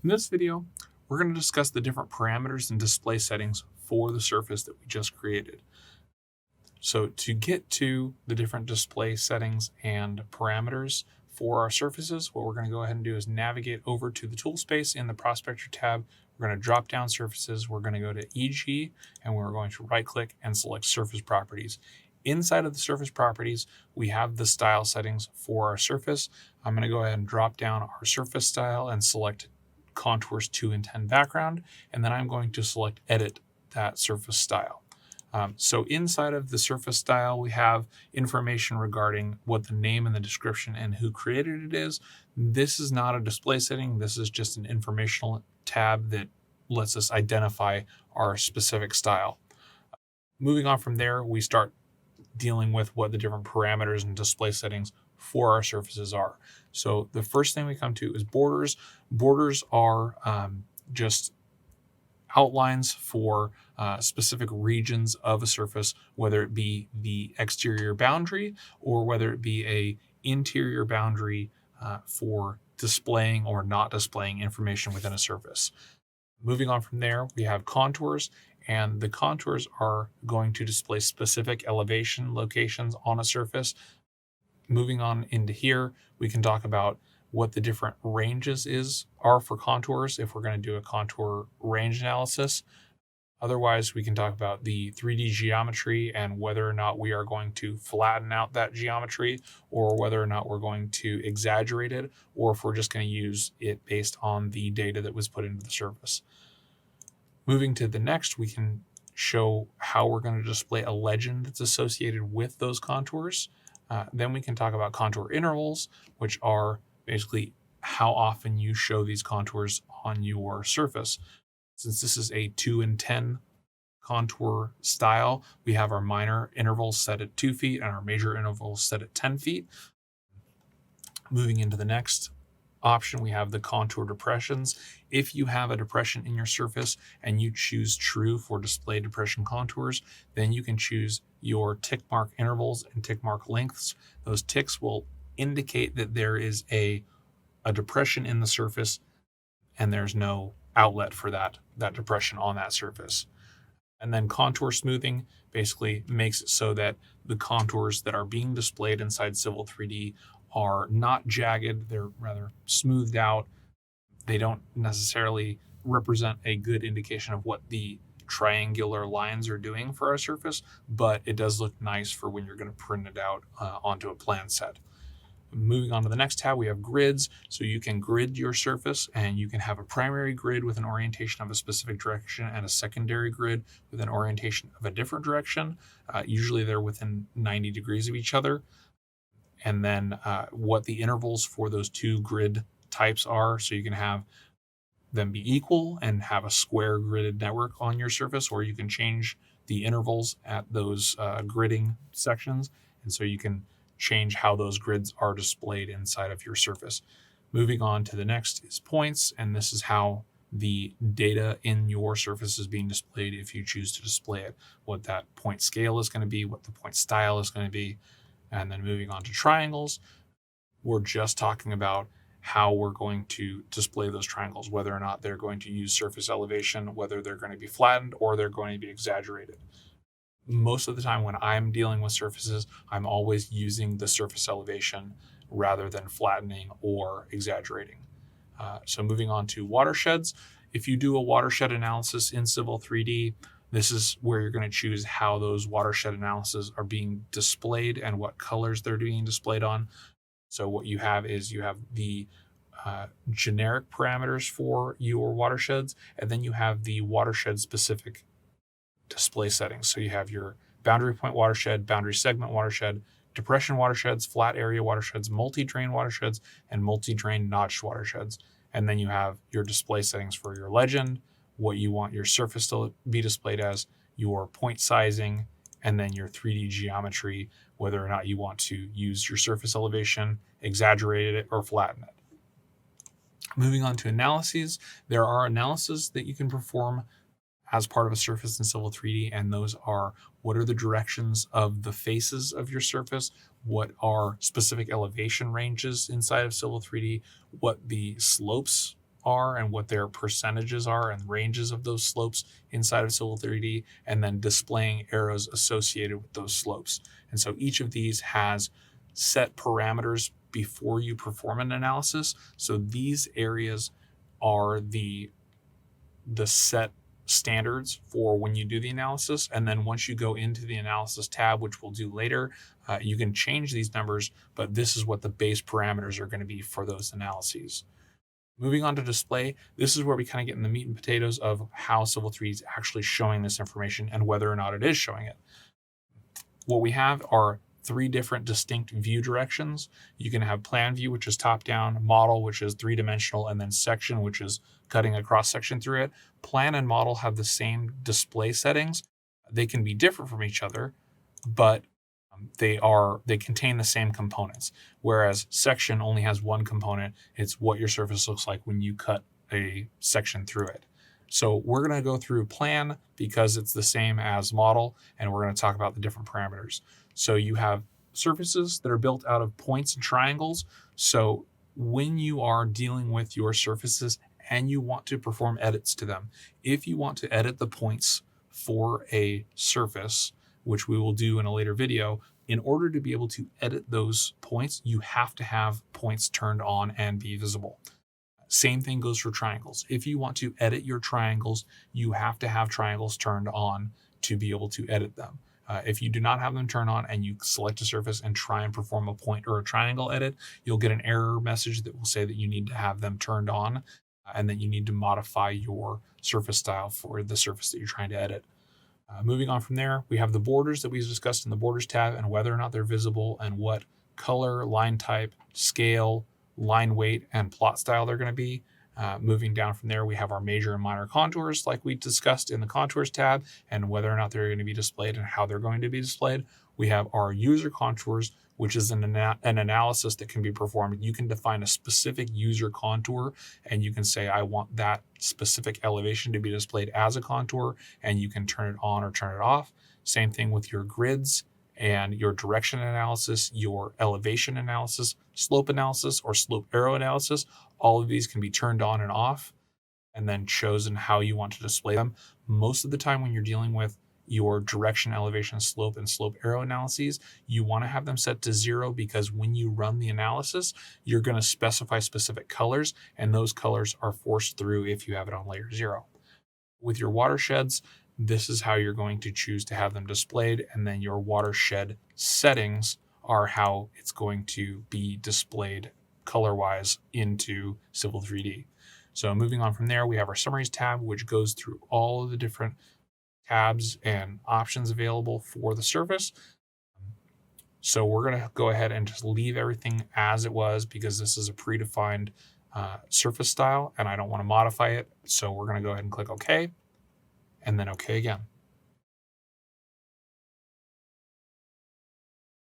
In this video, we're going to discuss the different parameters and display settings for the surface that we just created. So to get to the different display settings and parameters for our surfaces, what we're going to go ahead and do is navigate over to the tool space in the Prospector tab. We're going to drop down surfaces. We're going to go to EG, and we're going to right click and select surface properties. Inside of the surface properties, we have the style settings for our surface. I'm going to go ahead and drop down our surface style and select contours 2 and 10 background, and then I'm going to select edit that surface style. So inside of the surface style, we have information regarding what the name and the description and who created it is. This is not a display setting. This is just an informational tab that lets us identify our specific style. Moving on from there, we start dealing with what the different parameters and display settings for our surfaces are. So the first thing we come to is borders. Borders are just outlines for specific regions of a surface, whether it be the exterior boundary or whether it be a interior boundary for displaying or not displaying information within a surface. Moving on from there, we have contours, and the contours are going to display specific elevation locations on a surface. Moving on into here, we can talk about what the different ranges are for contours if we're going to do a contour range analysis. Otherwise, we can talk about the 3D geometry and whether or not we are going to flatten out that geometry, or whether or not we're going to exaggerate it, or if we're just going to use it based on the data that was put into the surface. Moving to the next, we can show how we're going to display a legend that's associated with those contours. Then we can talk about contour intervals, which are basically how often you show these contours on your surface. Since this is a 2 and 10 contour style, we have our minor intervals set at 2 feet and our major intervals set at 10 feet. Moving into the next option, we have the contour depressions. If you have a depression in your surface and you choose true for display depression contours, then you can choose your tick mark intervals and tick mark lengths. Those ticks will indicate that there is a depression in the surface and there's no outlet for that depression on that surface. And then contour smoothing basically makes it so that the contours that are being displayed inside Civil 3D are not jagged, they're rather smoothed out. They don't necessarily represent a good indication of what the triangular lines are doing for our surface, but it does look nice for when you're going to print it out onto a plan set. Moving on to the next tab, we have grids. So you can grid your surface, and you can have a primary grid with an orientation of a specific direction and a secondary grid with an orientation of a different direction. Usually they're within 90 degrees of each other. And then what the intervals for those two grid types are. So you can have them be equal and have a square gridded network on your surface, or you can change the intervals at those gridding sections. And so you can change how those grids are displayed inside of your surface. Moving on to the next is points, and this is how the data in your surface is being displayed if you choose to display it, what that point scale is going to be, what the point style is going to be. And then moving on to triangles, we're just talking about how we're going to display those triangles, whether or not they're going to use surface elevation, whether they're going to be flattened or they're going to be exaggerated. Most of the time when I'm dealing with surfaces, I'm always using the surface elevation rather than flattening or exaggerating. So moving on to watersheds. If you do a watershed analysis in Civil 3D, this is where you're going to choose how those watershed analyses are being displayed and what colors they're being displayed on. So what you have is you have the generic parameters for your watersheds, and then you have the watershed specific display settings. So you have your boundary point watershed, boundary segment watershed, depression watersheds, flat area watersheds, multi-drain watersheds, and multi-drain notched watersheds. And then you have your display settings for your legend, what you want your surface to be displayed as, your point sizing, and then your 3D geometry, whether or not you want to use your surface elevation, exaggerate it, or flatten it. Moving on to analyses, there are analyses that you can perform as part of a surface in Civil 3D, and those are what are the directions of the faces of your surface, what are specific elevation ranges inside of Civil 3D, what the slopes are and what their percentages are and ranges of those slopes inside of Civil 3D, and then displaying arrows associated with those slopes. And so each of these has set parameters before you perform an analysis. So these areas are the set standards for when you do the analysis. And then once you go into the analysis tab, which we'll do later, you can change these numbers, but this is what the base parameters are going to be for those analyses. Moving on to display, this is where we kind of get in the meat and potatoes of how Civil 3D is actually showing this information and whether or not it is showing it. What we have are 3 different distinct view directions. You can have plan view, which is top down, model, which is 3-dimensional, and then section, which is cutting a cross section through it. Plan and model have the same display settings. They can be different from each other, but they contain the same components. Whereas section only has one component. It's what your surface looks like when you cut a section through it. So we're going to go through plan because it's the same as model, and we're going to talk about the different parameters. So you have surfaces that are built out of points and triangles. So when you are dealing with your surfaces and you want to perform edits to them, if you want to edit the points for a surface, which we will do in a later video, in order to be able to edit those points, you have to have points turned on and be visible. Same thing goes for triangles. If you want to edit your triangles, you have to have triangles turned on to be able to edit them. If you do not have them turned on and you select a surface and try and perform a point or a triangle edit, you'll get an error message that will say that you need to have them turned on and that you need to modify your surface style for the surface that you're trying to edit. Moving on from there, we have the borders that we discussed in the borders tab and whether or not they're visible and what color, line type, scale, line weight, and plot style they're going to be. Moving down from there, we have our major and minor contours like we discussed in the contours tab and whether or not they're going to be displayed and how they're going to be displayed. We have our user contours, which is an analysis that can be performed. You can define a specific user contour and you can say, I want that specific elevation to be displayed as a contour, and you can turn it on or turn it off. Same thing with your grids and your direction analysis, your elevation analysis, slope analysis, or slope arrow analysis. All of these can be turned on and off and then chosen how you want to display them. Most of the time when you're dealing with your direction, elevation, slope, and slope arrow analyses, you want to have them set to 0 because when you run the analysis, you're going to specify specific colors, and those colors are forced through if you have it on layer 0. With your watersheds, this is how you're going to choose to have them displayed, and then your watershed settings are how it's going to be displayed color-wise into Civil 3D. So moving on from there, we have our summaries tab, which goes through all of the different tabs and options available for the surface. So we're going to go ahead and just leave everything as it was because this is a predefined surface style and I don't want to modify it. So we're going to go ahead and click OK and then OK again.